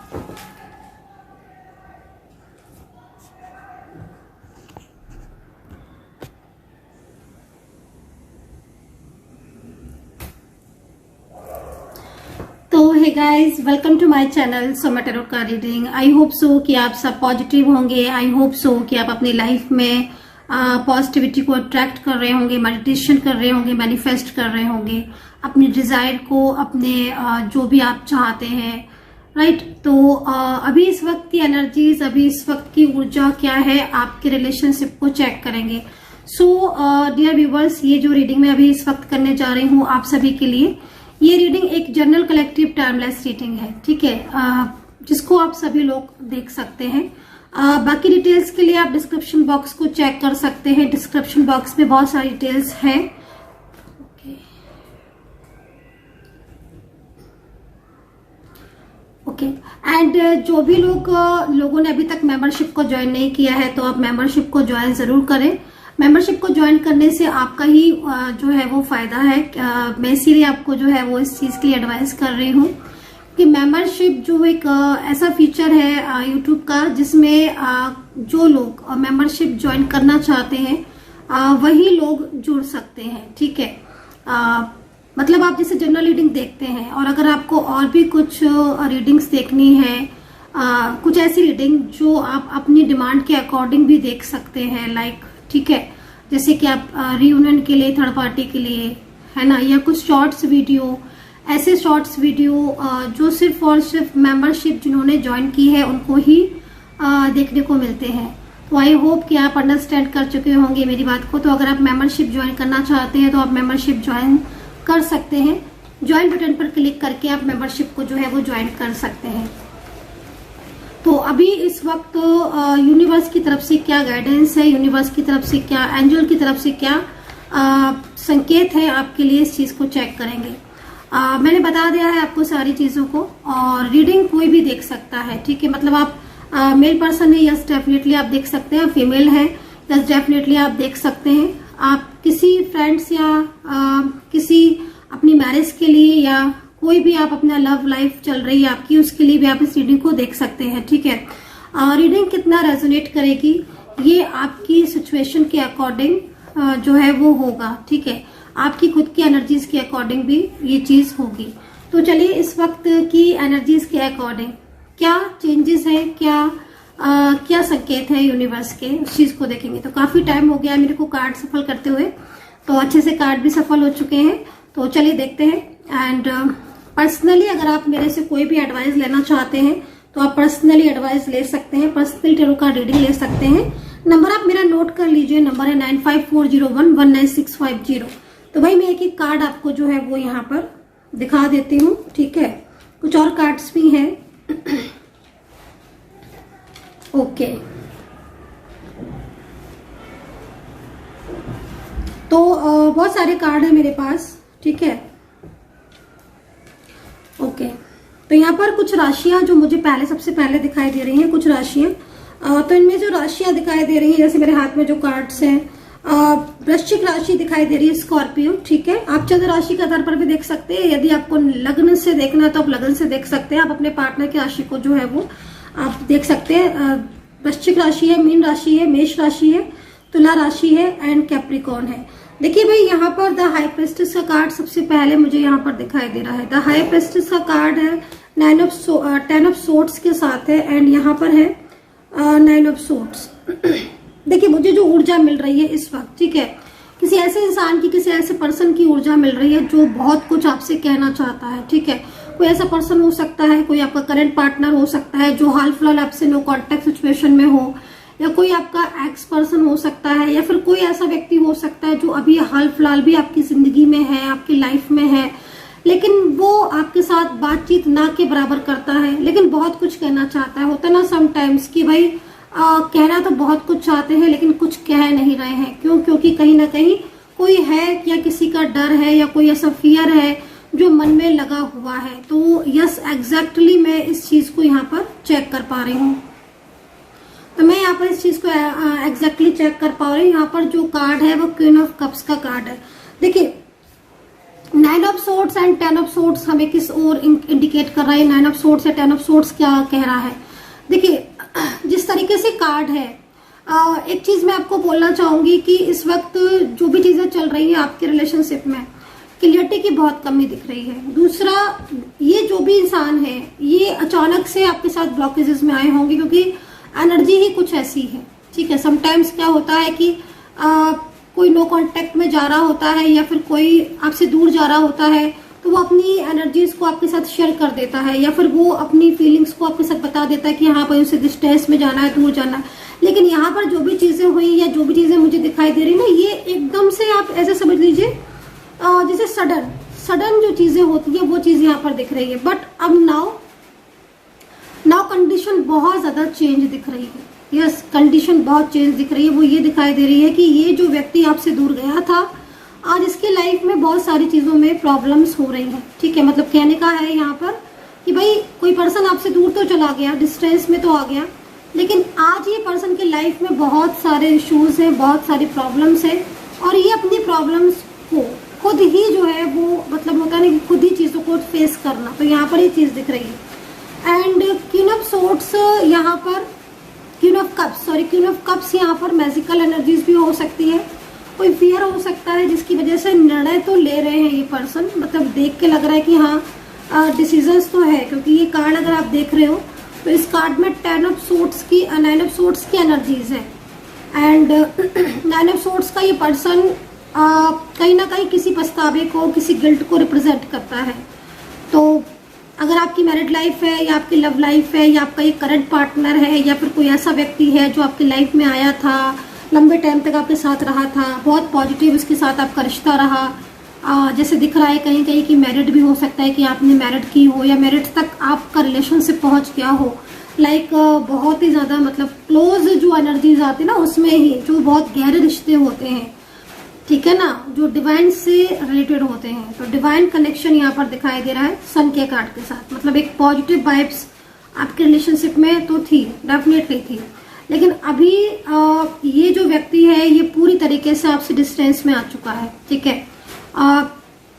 तो hey guys, welcome to my channel Soma tarot card reading. I hope so कि आप सब पॉजिटिव होंगे। आई होप सो कि आप अपनी लाइफ में पॉजिटिविटी को अट्रैक्ट कर रहे होंगे, मेडिटेशन कर रहे होंगे, मैनिफेस्ट कर रहे होंगे अपनी डिजायर को, अपने जो भी आप चाहते हैं, राइट। तो अभी इस वक्त की एनर्जीज, अभी इस वक्त की ऊर्जा क्या है, आपके रिलेशनशिप को चेक करेंगे। सो डियर व्यूवर्स, ये जो रीडिंग मैं अभी इस वक्त करने जा रही हूँ आप सभी के लिए, ये रीडिंग एक जनरल कलेक्टिव टाइमलेस रीडिंग है, ठीक है, जिसको आप सभी लोग देख सकते हैं। बाकी डिटेल्स के लिए आप डिस्क्रिप्शन बॉक्स को चेक कर सकते हैं। डिस्क्रिप्शन बॉक्स में बहुत सारी डिटेल्स हैं। ओके एंड जो भी लोगों ने अभी तक मेंबरशिप को ज्वाइन नहीं किया है, तो आप मेंबरशिप को ज्वाइन जरूर करें। मेंबरशिप को ज्वाइन करने से आपका ही जो है वो फायदा है। मैं इसीलिए आपको जो है वो इस चीज के लिए एडवाइस कर रही हूँ कि मेंबरशिप जो एक ऐसा फीचर है यूट्यूब का, जिसमें जो लोग मेंबरशिप ज्वाइन करना चाहते हैं वही लोग जुड़ सकते हैं, ठीक है। मतलब आप जैसे जनरल रीडिंग देखते हैं, और अगर आपको और भी कुछ रीडिंग्स देखनी है, कुछ ऐसी रीडिंग जो आप अपनी डिमांड के अकॉर्डिंग भी देख सकते हैं, लाइक, ठीक है, जैसे कि आप रियूनियन के लिए, थर्ड पार्टी के लिए, है ना, या कुछ शॉर्ट्स वीडियो, ऐसे शॉर्ट्स वीडियो जो सिर्फ और सिर्फ मेंबरशिप जिन्होंने ज्वाइन की है उनको ही देखने को मिलते हैं। तो आई होप कि आप अंडरस्टैंड कर चुके होंगे मेरी बात को। तो अगर आप मेंबरशिप ज्वाइन करना चाहते हैं तो आप मेंबरशिप ज्वाइन कर सकते हैं। ज्वाइन बटन पर क्लिक करके आप मेंबरशिप को जो है वो ज्वाइन कर सकते हैं। तो अभी इस वक्त यूनिवर्स की तरफ से क्या गाइडेंस है, यूनिवर्स की तरफ से क्या, एंजल की तरफ से क्या संकेत है आपके लिए, इस चीज को चेक करेंगे। मैंने बता दिया है आपको सारी चीजों को, और रीडिंग कोई भी देख सकता है, ठीक है। मतलब आप मेल पर्सन है, यस डेफिनेटली आप देख सकते हैं। फीमेल है, यस डेफिनेटली आप देख सकते हैं। आप किसी फ्रेंड्स या किसी अपनी मैरिज के लिए, या कोई भी आप अपना लव लाइफ चल रही है आपकी, उसके लिए भी आप इस रीडिंग को देख सकते हैं, ठीक है। रीडिंग कितना रेजोनेट करेगी ये आपकी सिचुएशन के अकॉर्डिंग जो है वो होगा, ठीक है। आपकी खुद की एनर्जीज के अकॉर्डिंग भी ये चीज होगी। तो चलिए इस वक्त की एनर्जीज के अकॉर्डिंग क्या चेंजेस है, क्या संकेत है यूनिवर्स के, उस चीज को देखेंगे। तो काफी टाइम हो गया मेरे को कार्ड सफल करते हुए, तो अच्छे से कार्ड भी सफल हो चुके हैं। तो चलिए देखते हैं। एंड पर्सनली अगर आप मेरे से कोई भी एडवाइस लेना चाहते हैं तो आप पर्सनली एडवाइस ले सकते हैं, पर्सनली टैरो का रीडिंग ले सकते हैं। नंबर आप मेरा नोट कर लीजिए, नंबर है 9540119650। तो भाई मैं एक एक कार्ड आपको जो है वो यहाँ पर दिखा देती हूँ, ठीक है। कुछ और कार्ड्स भी हैं। ओके, तो बहुत सारे कार्ड है मेरे पास, ठीक है। ओके, तो यहाँ पर कुछ राशियां जो मुझे सबसे पहले दिखाई दे रही हैं, कुछ राशियां। तो इनमें जो राशियां दिखाई दे रही हैं, जैसे मेरे हाथ में जो कार्ड्स हैं, वृश्चिक राशि दिखाई दे रही है, स्कॉर्पियो, ठीक है। आप चंद्र राशि के आधार पर भी देख सकते हैं। यदि आपको लग्न से देखना है तो आप लग्न से देख सकते हैं। आप अपने पार्टनर की राशि को जो है वो आप देख सकते हैं। वृश्चिक राशि है, मीन राशि है, मेष राशि है, तुला राशि है एंड कैप्रिकॉर्न है। देखिए भाई, यहाँ पर द हाई प्रिस्टेस का कार्ड सबसे पहले मुझे यहाँ पर दिखाई दे रहा है। द हाई प्रिस्टेस का कार्ड है 10 ऑफ सोर्ड्स के साथ है, एंड यहाँ पर है 9 ऑफ सोर्ड्स। देखिए मुझे जो ऊर्जा मिल रही है इस वक्त, ठीक है, किसी ऐसे इंसान की, किसी ऐसे पर्सन की ऊर्जा मिल रही है जो बहुत कुछ आपसे कहना चाहता है, ठीक है। कोई ऐसा पर्सन हो सकता है, कोई आपका करंट पार्टनर हो सकता है जो हाल फिलहाल आपसे नो कॉन्टेक्ट सिचुएशन में हो, या कोई आपका एक्स पर्सन हो सकता है, या फिर कोई ऐसा व्यक्ति हो सकता है जो अभी हाल फिलहाल भी आपकी जिंदगी में है, आपकी लाइफ में है, लेकिन वो आपके साथ बातचीत ना के बराबर करता है, लेकिन बहुत कुछ कहना चाहता है। होता ना समटाइम्स कि भाई कहना तो बहुत कुछ चाहते हैं लेकिन कुछ कह नहीं रहे हैं। क्यों? क्योंकि कहीं ना कहीं कोई है, या किसी का डर है, या कोई ऐसा फियर है जो मन में लगा हुआ है। तो यस, एग्जैक्टली मैं इस चीज को यहाँ पर चेक कर पा रही हूँ। तो मैं यहाँ पर इस चीज को एग्जैक्टली चेक कर पा रही हूँ। यहाँ पर जो कार्ड है वो क्वीन ऑफ कप्स का कार्ड है। देखिए 9 of swords and 10 of swords हमें किस ओर इंडिकेट कर रहा है, 9 ऑफ सोर्ड्स या 10 ऑफ सोर्ड्स क्या कह रहा है। देखिए जिस तरीके से कार्ड है, एक चीज मैं आपको बोलना चाहूंगी कि इस वक्त जो भी चीजें चल रही है आपके रिलेशनशिप में, क्लियरिटी की बहुत कमी दिख रही है। दूसरा, ये जो भी इंसान है ये अचानक से आपके साथ ब्लॉकेजेस में आए होंगे, क्योंकि एनर्जी ही कुछ ऐसी है, ठीक है। समटाइम्स क्या होता है कि कोई नो कांटेक्ट में जा रहा होता है या फिर कोई आपसे दूर जा रहा होता है, तो वो अपनी एनर्जीज को आपके साथ शेयर कर देता है, या फिर वो अपनी फीलिंग्स को आपके साथ बता देता है कि हाँ भाई उसे डिस्टेंस में जाना है, दूर जाना है। लेकिन यहाँ पर जो भी चीजें हुई या जो भी चीजें मुझे दिखाई दे रही ना, ये एकदम से आप ऐसे समझ लीजिए जैसे सडन जो चीजें होती है वो चीज यहाँ पर दिख रही है। बट अब नाउ कंडीशन बहुत ज्यादा चेंज दिख रही है। यस, कंडीशन बहुत चेंज दिख रही है। वो ये दिखाई दे रही है कि ये जो व्यक्ति आपसे दूर गया था, आज इसकी लाइफ में बहुत सारी चीजों में प्रॉब्लम्स हो रही हैं, ठीक है। मतलब कहने का है यहाँ पर कि भाई कोई पर्सन आपसे दूर तो चला गया, डिस्टेंस में तो आ गया, लेकिन आज ये पर्सन की लाइफ में बहुत सारे इश्यूज हैं, बहुत सारी प्रॉब्लम्स है, और ये अपनी प्रॉब्लम्स को खुद ही जो है वो मतलब होता है ना कि खुद ही चीजों को फेस करना, तो यहाँ पर ये चीज दिख रही है। एंड क्वीन ऑफ सोर्ड्स यहाँ पर, क्वीन ऑफ कप्स यहाँ पर मैजिकल एनर्जीज भी हो सकती है। कोई फियर हो सकता है जिसकी वजह से निर्णय तो ले रहे हैं ये पर्सन, मतलब देख के लग रहा है कि हाँ डिसीजंस तो है, क्योंकि ये कार्ड अगर आप देख रहे हो तो इस कार्ड में 9 ऑफ सोर्ड्स की एनर्जीज है। एंड 9 ऑफ सोर्ड्स का ये पर्सन कहीं ना कहीं किसी पछतावे को, किसी गिल्ट को रिप्रेजेंट करता है। तो अगर आपकी मैरिड लाइफ है या आपकी लव लाइफ है या आपका एक करंट पार्टनर है या फिर कोई ऐसा व्यक्ति है जो आपकी लाइफ में आया था, लंबे टाइम तक आपके साथ रहा था, बहुत पॉजिटिव उसके साथ आपका रिश्ता रहा, जैसे दिख रहा है कहीं कहीं कि मैरिड भी हो सकता है कि आपने मैरिड की हो या मैरिड तक आपका रिलेशनशिप पहुंच गया हो, लाइक बहुत ही ज़्यादा मतलब क्लोज जो एनर्जीज आती है ना, उसमें ही जो बहुत गहरे रिश्ते होते हैं, ठीक है ना, जो डिवाइन से रिलेटेड होते हैं। तो डिवाइन कनेक्शन यहाँ पर दिखाई दे रहा है सन के कार्ड के साथ, मतलब एक पॉजिटिव वाइब्स आपके रिलेशनशिप में तो थी, डेफिनेटली थी। लेकिन अभी ये जो व्यक्ति है ये पूरी तरीके से आपसे डिस्टेंस में आ चुका है, ठीक है।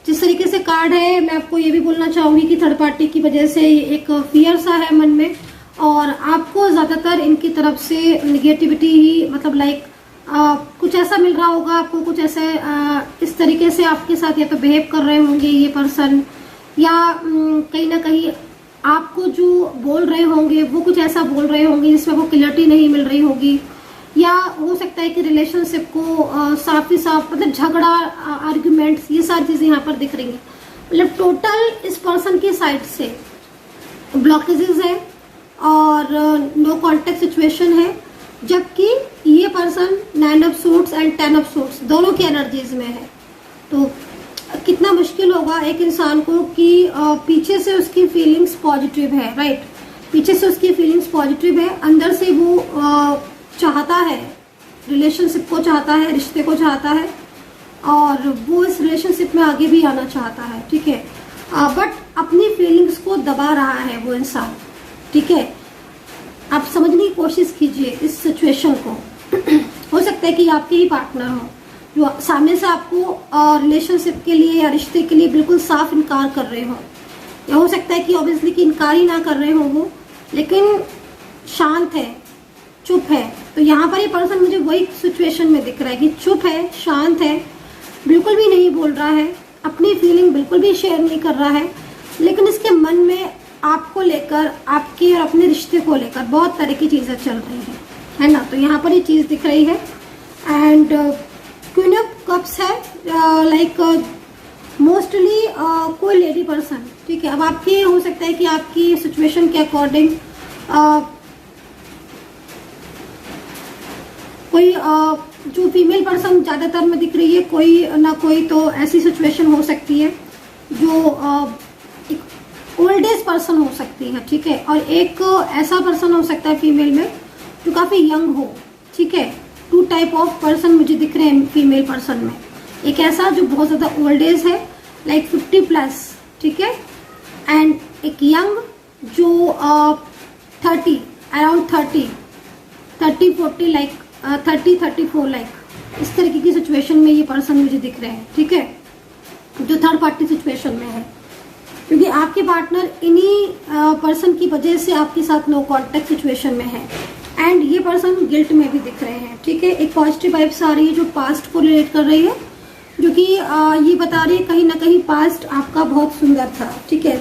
जिस तरीके से कार्ड है, मैं आपको ये भी बोलना चाहूंगी कि थर्ड पार्टी की वजह से एक फियर सा है मन में, और आपको ज्यादातर इनकी तरफ से निगेटिविटी ही मतलब लाइक कुछ ऐसा मिल रहा होगा आपको, कुछ ऐसे इस तरीके से आपके साथ या तो बिहेव कर रहे होंगे ये पर्सन, या कहीं ना कहीं आपको जो बोल रहे होंगे वो कुछ ऐसा बोल रहे होंगे जिसमें वो क्लियरिटी नहीं मिल रही होगी, या हो सकता है कि रिलेशनशिप को साफ ही साफ मतलब झगड़ा, आर्ग्यूमेंट्स, ये सारी चीजें यहाँ पर दिख रही हैं। मतलब टोटल इस पर्सन की साइड से ब्लॉकेजेस है और नो कॉन्टेक्ट सिचुएशन है, जबकि ये person 9 of swords and 10 of swords दोनों की एनर्जीज में है। तो कितना मुश्किल होगा एक इंसान को कि पीछे से उसकी फीलिंग्स पॉजिटिव है, राइट, पीछे से उसकी फीलिंग्स पॉजिटिव है, अंदर से वो चाहता है, रिलेशनशिप को चाहता है, रिश्ते को चाहता है, और वो इस रिलेशनशिप में आगे भी आना चाहता है, ठीक है। बट अपनी फीलिंग्स को दबा रहा है वो इंसान, ठीक है। आप समझने की कोशिश कीजिए इस सिचुएशन को। हो सकता है कि आपके ही पार्टनर हो जो सामने से आपको रिलेशनशिप के लिए या रिश्ते के लिए बिल्कुल साफ इनकार कर रहे हो, या हो सकता है कि ऑब्वियसली कि इनकार ही ना कर रहे हो वो, लेकिन शांत है, चुप है। तो यहाँ पर ये पर्सन मुझे वही सिचुएशन में दिख रहा है कि चुप है, शांत है, बिल्कुल भी नहीं बोल रहा है, अपनी फीलिंग बिल्कुल भी शेयर नहीं कर रहा है, लेकिन इसके मन में आपको लेकर, आपके और अपने रिश्ते को लेकर बहुत तरह की चीजें चल रही हैं, है ना। तो यहाँ पर ये चीज दिख रही है। एंड क्वीन ऑफ कप्स है, लाइक मोस्टली कोई लेडी पर्सन, ठीक है। अब आपकी हो सकता है कि आपकी सिचुएशन के अकॉर्डिंग कोई जो फीमेल पर्सन ज्यादातर में दिख रही है, कोई ना कोई तो ऐसी सिचुएशन हो सकती है जो ओल्ड एज पर्सन हो सकती है, ठीक है, और एक ऐसा पर्सन हो सकता है फीमेल में जो काफी यंग हो, ठीक है। 2 टाइप ऑफ पर्सन मुझे दिख रहे हैं फीमेल पर्सन में, एक ऐसा जो बहुत ज्यादा ओल्ड एज है लाइक 50+, ठीक है, एंड एक यंग जो 30 अराउंड 30-40 लाइक 30-34 लाइक इस तरीके की सिचुएशन में ये पर्सन मुझे दिख रहे हैं, ठीक है। जो थर्ड पार्टी सिचुएशन में है, क्योंकि आपके पार्टनर इन्हीं पर्सन की वजह से आपके साथ नो कॉन्टेक्ट सिचुएशन में है एंड ये पर्सन गिल्ट में भी दिख रहे हैं। ठीक है, एक पॉजिटिव वाइब्स आ रही है जो पास्ट को रिलेट कर रही है, जो कि ये बता रही है कहीं ना कहीं पास्ट आपका बहुत सुंदर था। ठीक है,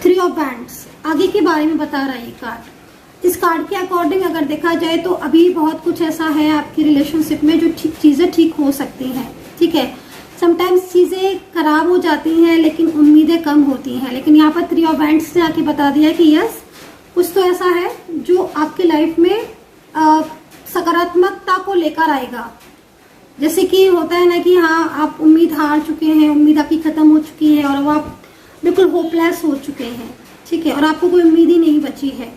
3 ऑफ बैंड्स आगे के बारे में बता रहा है ये कार्ड। इस कार्ड के अकॉर्डिंग अगर देखा जाए तो अभी बहुत कुछ ऐसा है आपकी रिलेशनशिप में जो चीजें ठीक हो सकती हैं। ठीक है, समटाइम्स चीजें खराब हो जाती हैं लेकिन उम्मीदें कम होती हैं, लेकिन यहाँ पर 3 ऑफ बैंड्स ने आके बता दिया कि यस कुछ तो ऐसा है जो आपके लाइफ में सकारात्मकता को लेकर आएगा। जैसे कि होता है ना कि हाँ आप उम्मीद हार चुके हैं, उम्मीद आपकी खत्म हो चुकी है और अब आप बिल्कुल होपलेस हो चुके हैं। ठीक है, और आपको कोई उम्मीद ही नहीं बची है।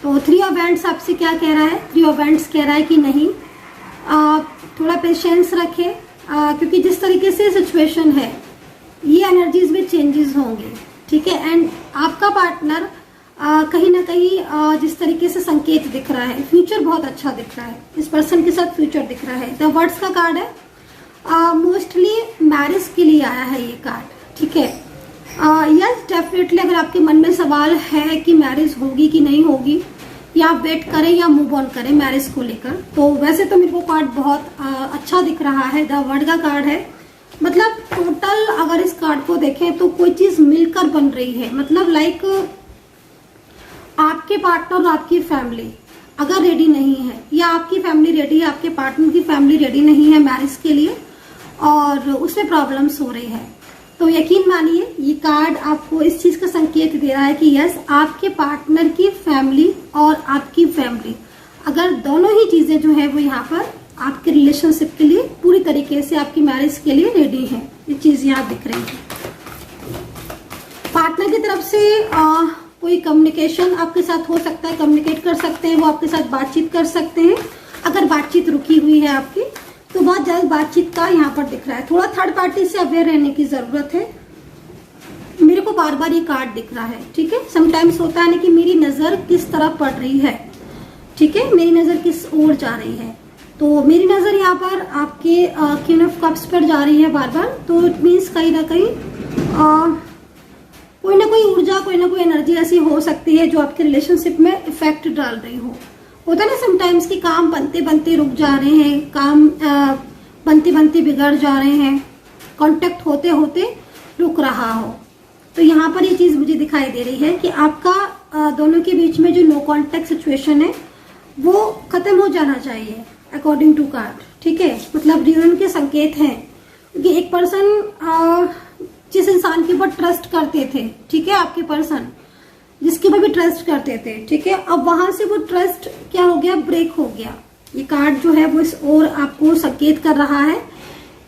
तो 3 ऑफ बैंड्स आपसे क्या कह रहा है? 3 ऑफ बैंड्स कह रहा है कि नहीं, थोड़ा पेशेंस रखें, क्योंकि जिस तरीके से सिचुएशन है ये एनर्जीज में चेंजेस होंगे। ठीक है, एंड आपका पार्टनर कहीं ना कहीं जिस तरीके से संकेत दिख रहा है, फ्यूचर बहुत अच्छा दिख रहा है, इस पर्सन के साथ फ्यूचर दिख रहा है। द वर्ड्स का कार्ड है, मोस्टली मैरिज के लिए आया है ये कार्ड। ठीक है, यस डेफिनेटली अगर आपके मन में सवाल है कि मैरिज होगी कि नहीं होगी, या आप वेट करें या मूव ऑन करें मैरिज को लेकर, तो वैसे तो मेरे को कार्ड बहुत अच्छा दिख रहा है। द वर्ड का कार्ड है, मतलब टोटल अगर इस कार्ड को देखें तो कोई चीज मिलकर बन रही है। मतलब लाइक आपके पार्टनर और आपकी फैमिली अगर रेडी नहीं है, या आपकी फैमिली रेडी है, आपके पार्टनर की फैमिली रेडी नहीं है मैरिज के लिए और उसमें प्रॉब्लम्स हो रही है, तो यकीन मानिए ये कार्ड आपको इस चीज का संकेत दे रहा है कि यस आपके पार्टनर की फैमिली और आपकी फैमिली अगर दोनों ही चीजें जो है वो यहाँ पर आपके रिलेशनशिप के लिए पूरी तरीके से आपकी मैरिज के लिए रेडी है। ये चीज यहाँ दिख रही है। पार्टनर की तरफ से कोई कम्युनिकेशन आपके साथ हो सकता है, कम्युनिकेट कर सकते हैं, वो आपके साथ बातचीत कर सकते हैं। अगर बातचीत रुकी हुई है आपकी तो बहुत जल्द बातचीत का यहाँ पर दिख रहा है। थोड़ा थर्ड पार्टी से अवेयर रहने की जरूरत है। मेरे को बार बार ये कार्ड दिख रहा है। ठीक है, समटाइम्स होता है ना कि मेरी नजर किस तरफ पड़ रही है। ठीक है, मेरी नजर किस ओर जा रही है, तो मेरी नजर यहाँ पर आपके क्वीन ऑफ कप्स पर जा रही है बार बार। तो इट मीन्स कहीं ना कहीं कोई ना कोई ऊर्जा, कोई ना कोई एनर्जी ऐसी हो सकती है जो आपके रिलेशनशिप में इफेक्ट डाल रही हो। होता है ना समटाइम्स कि काम बनते बनते रुक जा रहे हैं, काम बनते बनते बिगड़ जा रहे हैं, कांटेक्ट होते रुक रहा हो। तो यहाँ पर ये चीज मुझे दिखाई दे रही है कि आपका दोनों के बीच में जो नो कांटेक्ट सिचुएशन है वो खत्म हो जाना चाहिए अकॉर्डिंग टू कार्ड। ठीक है, मतलब रियूनियन के संकेत हैं, क्योंकि एक पर्सन जिस इंसान के ऊपर ट्रस्ट करते थे, ठीक है, आपके पर्सन जिसके ऊपर भी ट्रस्ट करते थे, ठीक है, अब वहां से वो ट्रस्ट क्या हो गया, ब्रेक हो गया। ये कार्ड जो है वो इस ओर आपको संकेत कर रहा है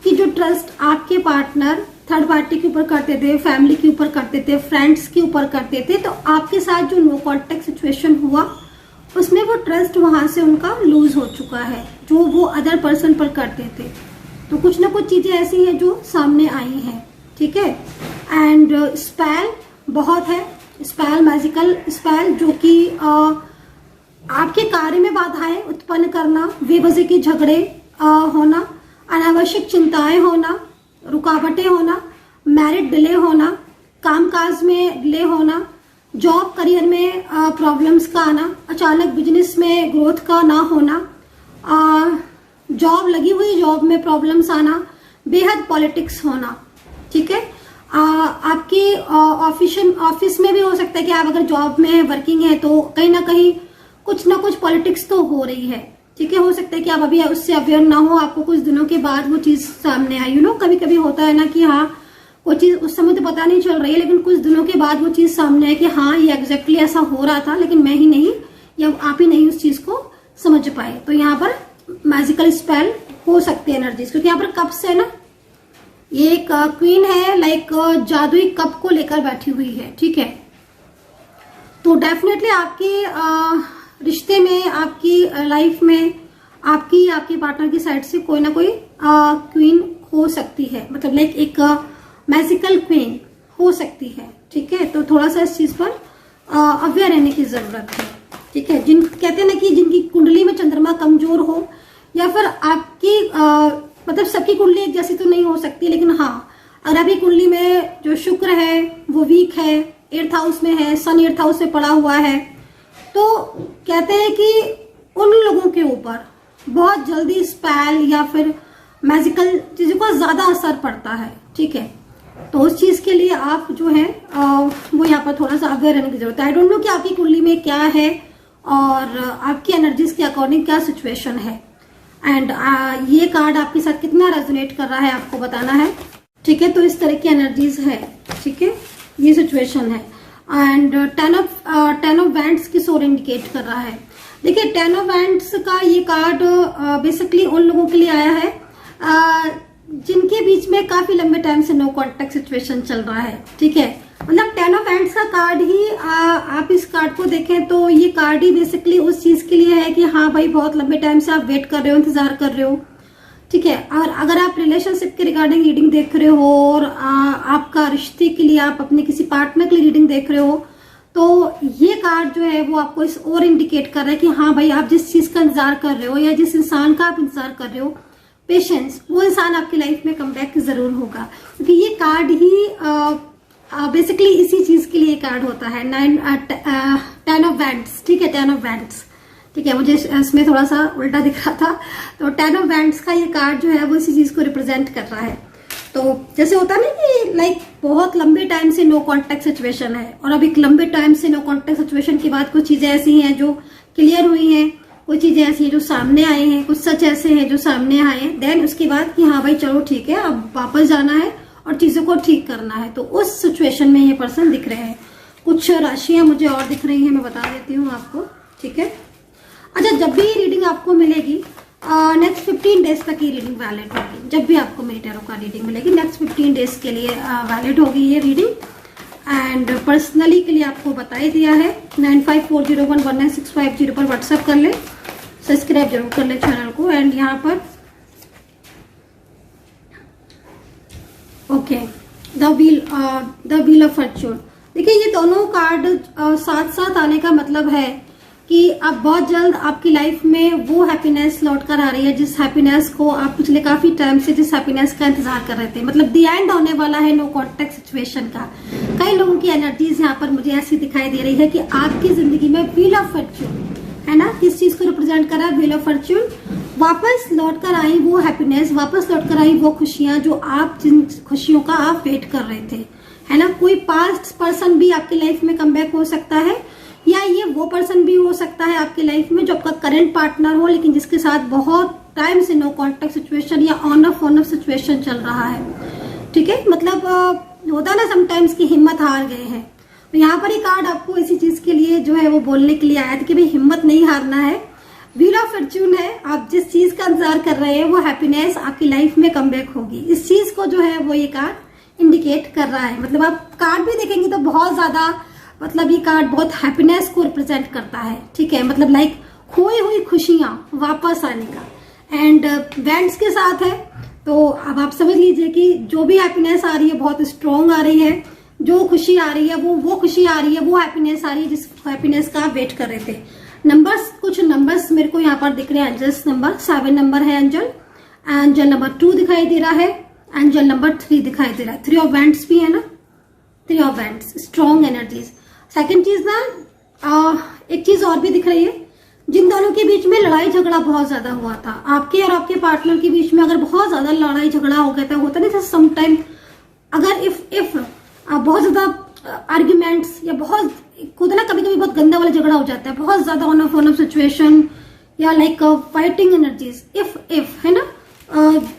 कि जो ट्रस्ट आपके पार्टनर थर्ड पार्टी के ऊपर करते थे, फैमिली के ऊपर करते थे, फ्रेंड्स के ऊपर करते थे, तो आपके साथ जो नो कॉन्टेक्ट सिचुएशन हुआ उसमें वो ट्रस्ट वहां से उनका लूज हो चुका है जो वो अदर पर्सन पर करते थे। तो कुछ ना कुछ चीजें ऐसी हैं जो सामने आई हैं। ठीक है, एंड स्पेल बहुत है, स्पेल मैजिकल स्पेल जो कि आपके कार्य में बाधाएं उत्पन्न करना, बेवजह के झगड़े होना, अनावश्यक चिंताएं होना, रुकावटें होना, मैरिड डिले होना, कामकाज में डिले होना, जॉब करियर में प्रॉब्लम्स का आना, अचानक बिजनेस में ग्रोथ का ना होना, जॉब लगी हुई जॉब में प्रॉब्लम्स आना, बेहद पॉलिटिक्स होना। ठीक है, आपके ऑफिस में भी हो सकता है कि आप अगर जॉब में वर्किंग है तो कहीं ना कहीं कुछ ना कुछ पॉलिटिक्स तो हो रही है। ठीक है, हो सकता है कि आप अभी उससे अवेयर ना हो, आपको कुछ दिनों के बाद वो चीज सामने आई। कभी कभी होता है ना कि हाँ वो चीज उस समय तो पता नहीं चल रही है, लेकिन कुछ दिनों के बाद वो चीज सामने है कि हाँ ये एग्जैक्टली ऐसा हो रहा था, लेकिन मैं ही नहीं या आप ही नहीं उस चीज को समझ पाए। तो यहाँ पर मैजिकल स्पेल हो सकती है एनर्जीज, क्योंकि यहाँ पर कप्स है ना, ये एक क्वीन है, लाइक जादुई कप को लेकर बैठी हुई है। ठीक है, तो डेफिनेटली आपके रिश्ते में, आपकी लाइफ में, आपके पार्टनर की साइड से कोई ना कोई क्वीन हो सकती है, मतलब लाइक एक मैजिकल क्वीन हो सकती है। ठीक है, तो थोड़ा सा इस चीज पर अवेयर रहने की जरूरत है। ठीक है, कहते हैं ना कि जिनकी कुंडली में चंद्रमा कमजोर हो, या फिर आपकी मतलब सबकी कुंडली एक जैसी तो नहीं हो सकती, लेकिन हाँ अगर आपकी कुंडली में जो शुक्र है वो वीक है, 8th हाउस में है, सन 8th हाउस में पड़ा हुआ है, तो कहते हैं कि उन लोगों के ऊपर बहुत जल्दी स्पेल या फिर मैजिकल चीजों का ज्यादा असर पड़ता है। ठीक है, तो उस चीज के लिए आप जो है वो यहाँ पर थोड़ा सा अवेयर रहने की जरूरत है। आई डोंट नो कि आपकी कुंडली में क्या है और आपकी एनर्जीज के अकॉर्डिंग क्या सिचुएशन है, एंड ये कार्ड आपके साथ कितना रेजोनेट कर रहा है आपको बताना है। ठीक है, तो इस तरह की एनर्जीज है। ठीक है, ये सिचुएशन है। एंड 10 ऑफ वैंड्स किस ओर इंडिकेट कर रहा है। देखिए 10 ऑफ वैंड्स का ये कार्ड बेसिकली उन लोगों के लिए आया है जिनके बीच में काफी लंबे टाइम से नो कॉन्टेक्ट सिचुएशन चल रहा है। ठीक है, मतलब 10 ऑफ वैंड्स का कार्ड ही आप इस कार्ड को देखें तो ये कार्ड ही बेसिकली उस चीज के लिए है कि हाँ भाई बहुत लंबे टाइम से आप वेट कर रहे हो, इंतजार कर रहे हो। ठीक है, और अगर आप रिलेशनशिप के रिगार्डिंग रीडिंग देख रहे हो और आपका रिश्ते के लिए आप अपने किसी पार्टनर के लिए रीडिंग देख रहे हो, तो ये कार्ड जो है वो आपको इस और इंडिकेट कर रहा है कि हाँ भाई आप जिस चीज का इंतजार कर रहे हो या जिस इंसान का आप इंतजार कर रहे हो, पेशेंस, वो इंसान आपकी लाइफ में कमबैक जरूर होगा। क्योंकि ये कार्ड ही बेसिकली इसी चीज के लिए कार्ड होता है। 10 ऑफ वैंड्स। ठीक है, 10 ऑफ वैंड्स। ठीक है, मुझे इसमें थोड़ा सा उल्टा दिख रहा था, तो 10 ऑफ वैंड्स का ये कार्ड जो है वो इसी चीज को रिप्रेजेंट कर रहा है। तो जैसे होता है ना कि लाइक बहुत लंबे टाइम से नो कॉन्टेक्ट सिचुएशन है और अब एक लंबे टाइम से नो कॉन्टेक्ट सिचुएशन के बाद कुछ चीजें ऐसी हैं जो क्लियर हुई हैं, कुछ चीजें ऐसी हैं जो सामने आए हैं, कुछ सच ऐसे हैं जो सामने आए हैं, देन उसके बाद कि हाँ भाई चलो ठीक है अब वापस जाना है और चीजों को ठीक करना है। तो उस सिचुएशन में ये पर्सन दिख रहे हैं। कुछ राशियां मुझे और दिख रही हैं, मैं बता देती हूँ आपको। ठीक है, अच्छा जब भी रीडिंग आपको मिलेगी नेक्स्ट 15 डेज तक ये रीडिंग वैलिड होगी। जब भी आपको मेरी टैरो का रीडिंग मिलेगी नेक्स्ट 15 डेज के लिए वैलिड होगी ये रीडिंग। एंड पर्सनली के लिए आपको बता ही दिया है। 9540119650 पर व्हाट्सएप कर ले, सब्सक्राइब जरूर कर ले चैनल को। एंड यहाँ पर okay the wheel of Fortune. देखिए ये दोनों कार्ड साथ साथ आने का मतलब है कि अब बहुत जल्द आपकी लाइफ में वो हैप्पीनेस लौट कर आ रही है जिस हैप्पीनेस को आप पिछले काफी टाइम से जिस हैप्पीनेस का इंतजार कर रहे थे। मतलब दी एंड होने वाला है नो कॉन्टेक्ट सिचुएशन का। कई लोगों की एनर्जीज यहाँ पर मुझे ऐसी दिखाई दे रही है कि आपकी जिंदगी में व्हील ऑफ फॉर्च्यून है ना, किस चीज को रिप्रेजेंट कर रहा है व्हील ऑफ फॉर्च्यून। वापस लौट कर आई वो हैप्पीनेस, वापस लौट कर आई वो खुशियां जो आप जिन खुशियों का आप वेट कर रहे थे, है ना। कोई पास्ट पर्सन भी आपकी लाइफ में कमबैक हो सकता है या ये वो पर्सन भी हो सकता है आपकी लाइफ में जो आपका करंट पार्टनर हो लेकिन जिसके साथ बहुत टाइम से नो कॉन्टेक्ट सिचुएशन या ऑन ऑफ सिचुएशन चल रहा है। ठीक है, मतलब होता ना समटाइम्स की हिम्मत हार गए हैं। तो यहाँ पर ये कार्ड आपको इसी चीज के लिए जो है वो बोलने के लिए आया था कि भाई हिम्मत नहीं हारना है। व्हील ऑफ फॉर्च्यून है, आप जिस चीज का इंतजार कर रहे हैं वो हैप्पीनेस आपकी लाइफ में कमबैक होगी। इस चीज को जो है वो ये कार्ड इंडिकेट कर रहा है। मतलब आप कार्ड भी देखेंगे तो बहुत ज्यादा मतलब ये कार्ड बहुत हैप्पीनेस को रिप्रेजेंट करता है। ठीक है, मतलब लाइक खोई हुई खुशियां वापस आने का। एंड वैंड्स के साथ है तो अब आप समझ लीजिए कि जो भी हैप्पीनेस आ रही है बहुत स्ट्रॉन्ग आ रही है। जो खुशी आ रही है वो खुशी आ रही है, वो हैप्पीनेस आ रही है जिस हैप्पीनेस का आप वेट कर रहे थे। नंबर्स, कुछ नंबर्स मेरे को यहाँ पर दिख रहे हैं। एंजल्स नंबर 7 नंबर है एंजल नंबर 2 दिखाई दे रहा है, एंजल नंबर 3 दिखाई दे रहा है। 3 ऑफ वैंड्स भी है ना, 3 of wands, strong energies. Second चीज ना एक चीज और भी दिख रही है, जिन दोनों के बीच में लड़ाई झगड़ा बहुत ज्यादा हुआ था, आपके और आपके पार्टनर के बीच में अगर बहुत ज्यादा लड़ाई झगड़ा हो गया था, होता नहीं था समटाइम, अगर इफ बहुत ज्यादा आर्ग्यूमेंट्स या बहुत खुद ना कभी कभी बहुत गंदा वाला झगड़ा हो जाता है, बहुत ज्यादा ऑन ऑफ सिचुएशन या लाइक फाइटिंग एनर्जीज, इफ है ना,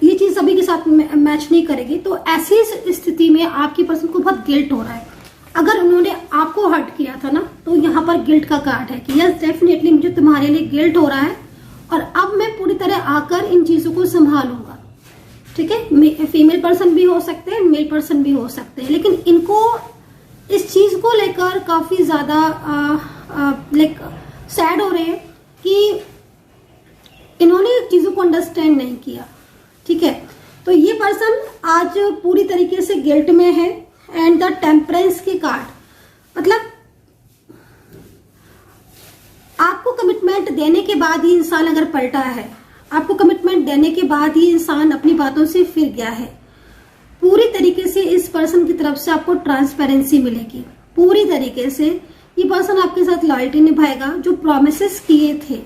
ये चीज सभी के साथ मैच नहीं करेगी। तो ऐसी स्थिति में आपकी पर्सन को बहुत गिल्ट हो रहा है। अगर उन्होंने आपको हर्ट किया था ना तो यहाँ पर गिल्ट का कार्ड है कि यस डेफिनेटली मुझे तुम्हारे लिए गिल्ट हो रहा है और अब मैं पूरी तरह आकर इन चीजों को संभालूंगा। ठीक है, फीमेल पर्सन भी हो सकते हैं, मेल पर्सन भी हो सकते हैं, लेकिन इनको इस चीज को लेकर काफी ज्यादा लाइक सैड हो रहे हैं कि इन्होंने चीजों को अंडरस्टैंड नहीं किया। ठीक है, तो ये पर्सन आज पूरी तरीके से गिल्ट में है। एंड द टेम्परेंस के कार्ड, मतलब आपको कमिटमेंट देने के बाद ही इंसान अगर पलटा है, आपको कमिटमेंट देने के बाद ही इंसान अपनी बातों से फिर गया है, पूरी तरीके से इस पर्सन की तरफ से आपको ट्रांसपेरेंसी मिलेगी, पूरी तरीके से ये पर्सन आपके साथ लॉयल्टी निभाएगा। जो प्रॉमिसेस किए थे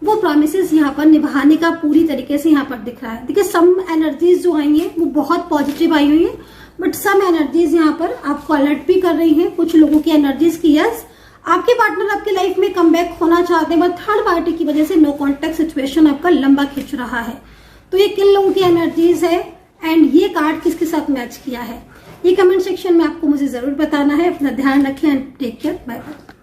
वो प्रॉमिसेस यहाँ पर निभाने का पूरी तरीके से यहाँ पर दिख रहा है। देखिए सम एनर्जीज जो आई हैं वो बहुत पॉजिटिव आई हुई है, बट सम एनर्जीज यहाँ पर आपको अलर्ट भी कर रही हैं। कुछ लोगों की एनर्जीज की यस आपके पार्टनर आपकी लाइफ में कमबैक होना चाहते हैं, बट थर्ड पार्टी की वजह से नो कॉन्टेक्ट सिचुएशन आपका लंबा खिंच रहा है। तो ये किन लोगों की एनर्जीज है एंड ये कार्ड किसके साथ मैच किया है, ये कमेंट सेक्शन में आपको मुझे जरूर बताना है। अपना ध्यान रखें and take care, bye bye.